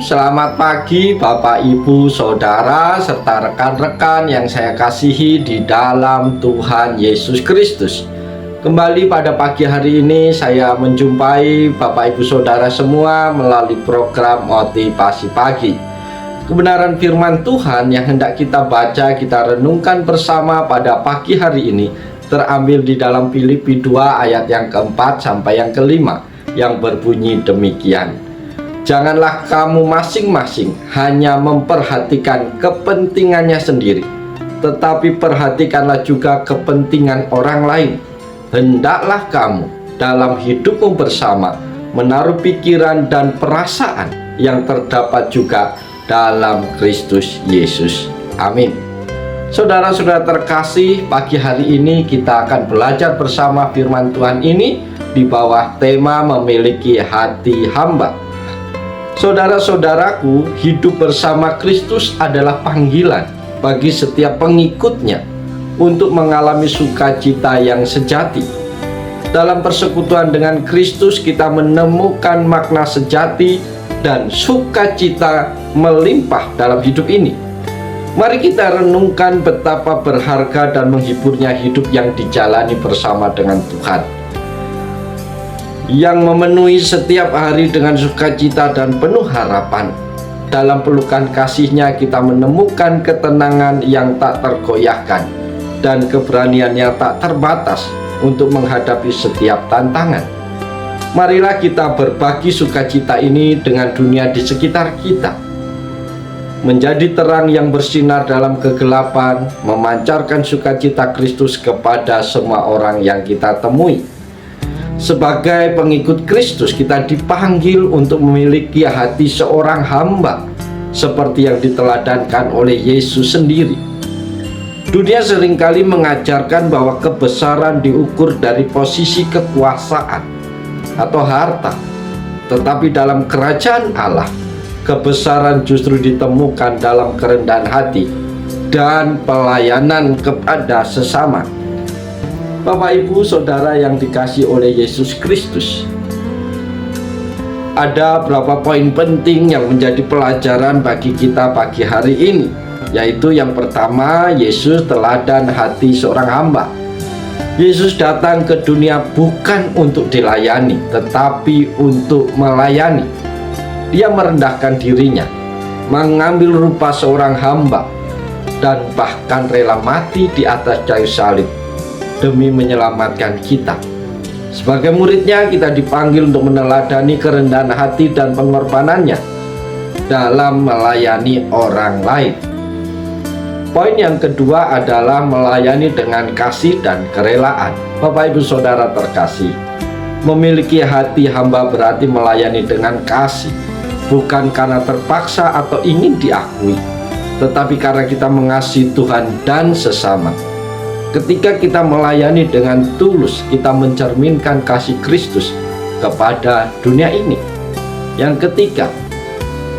selamat pagi Bapak, Ibu, Saudara, serta rekan-rekan yang saya kasihi di dalam Tuhan Yesus Kristus. Kembali pada pagi hari ini saya menjumpai Bapak, Ibu, Saudara semua melalui program Motivasi Pagi. Kebenaran firman Tuhan yang hendak kita baca, kita renungkan bersama pada pagi hari ini terambil di dalam Filipi 2 ayat yang keempat sampai yang kelima, yang berbunyi demikian. Janganlah kamu masing-masing hanya memperhatikan kepentingannya sendiri, tetapi perhatikanlah juga kepentingan orang lain. Hendaklah kamu dalam hidupmu bersama menaruh pikiran dan perasaan yang terdapat juga dalam Kristus Yesus. Amin. Saudara-saudara terkasih, pagi hari ini kita akan belajar bersama firman Tuhan ini di bawah tema memiliki hati hamba. Saudara-saudaraku, hidup bersama Kristus adalah panggilan bagi setiap pengikutnya untuk mengalami sukacita yang sejati. Dalam persekutuan dengan Kristus, kita menemukan makna sejati dan sukacita melimpah dalam hidup ini. Mari kita renungkan betapa berharga dan menghiburnya hidup yang dijalani bersama dengan Tuhan, yang memenuhi setiap hari dengan sukacita dan penuh harapan. Dalam pelukan kasih-Nya kita menemukan ketenangan yang tak tergoyahkan dan keberanian yang tak terbatas untuk menghadapi setiap tantangan. Marilah kita berbagi sukacita ini dengan dunia di sekitar kita, menjadi terang yang bersinar dalam kegelapan, memancarkan sukacita Kristus kepada semua orang yang kita temui. Sebagai pengikut Kristus, kita dipanggil untuk memiliki hati seorang hamba seperti yang diteladankan oleh Yesus sendiri. Dunia seringkali mengajarkan bahwa kebesaran diukur dari posisi kekuasaan atau harta, tetapi dalam kerajaan Allah, kebesaran justru ditemukan dalam kerendahan hati dan pelayanan kepada sesama. Bapak, Ibu, Saudara yang dikasihi oleh Yesus Kristus, ada beberapa poin penting yang menjadi pelajaran bagi kita pagi hari ini, yaitu yang pertama, Yesus teladan hati seorang hamba. Yesus datang ke dunia bukan untuk dilayani, tetapi untuk melayani. Dia merendahkan dirinya, mengambil rupa seorang hamba, dan bahkan rela mati di atas kayu salib demi menyelamatkan kita. Sebagai muridnya, kita dipanggil untuk meneladani kerendahan hati dan pengorbanannya dalam melayani orang lain. Poin yang kedua adalah melayani dengan kasih dan kerelaan. Bapak, Ibu, Saudara terkasih, memiliki hati hamba berarti melayani dengan kasih, bukan karena terpaksa atau ingin diakui, tetapi karena kita mengasihi Tuhan dan sesama. Ketika kita melayani dengan tulus, kita mencerminkan kasih Kristus kepada dunia ini. Yang ketiga,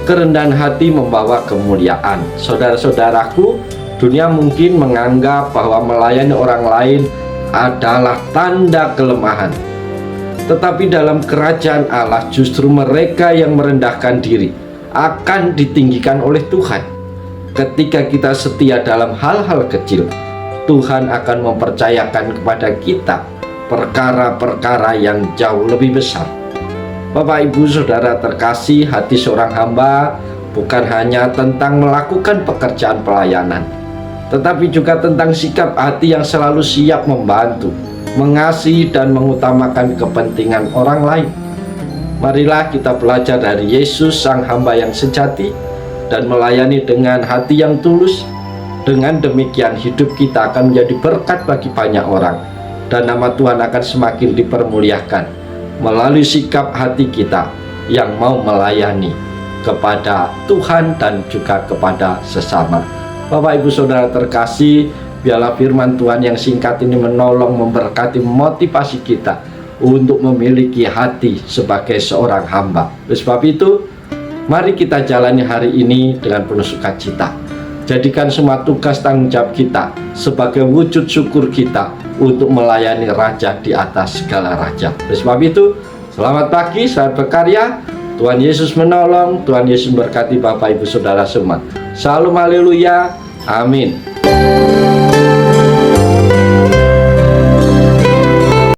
kerendahan hati membawa kemuliaan. Saudara-saudaraku, dunia mungkin menganggap bahwa melayani orang lain adalah tanda kelemahan. Tetapi dalam kerajaan Allah, justru mereka yang merendahkan diri akan ditinggikan oleh Tuhan. Ketika kita setia dalam hal-hal kecil, Tuhan akan mempercayakan kepada kita perkara-perkara yang jauh lebih besar. Bapak, Ibu, Saudara terkasih, hati seorang hamba bukan hanya tentang melakukan pekerjaan pelayanan, tetapi juga tentang sikap hati yang selalu siap membantu, mengasihi, dan mengutamakan kepentingan orang lain. Marilah kita belajar dari Yesus, sang hamba yang sejati, dan melayani dengan hati yang tulus. Dengan demikian, hidup kita akan menjadi berkat bagi banyak orang, dan nama Tuhan akan semakin dipermuliakan melalui sikap hati kita yang mau melayani kepada Tuhan dan juga kepada sesama. Bapak, Ibu, Saudara terkasih, biarlah firman Tuhan yang singkat ini menolong, memberkati, memotivasi kita untuk memiliki hati sebagai seorang hamba. Oleh sebab itu, mari kita jalani hari ini dengan penuh sukacita. Jadikan semua tugas tanggung jawab kita sebagai wujud syukur kita untuk melayani Raja di atas segala raja. Oleh sebab itu, selamat pagi, selamat berkarya. Tuhan Yesus menolong, Tuhan Yesus berkati Bapak Ibu Saudara semua. Shalom, haleluya, amin.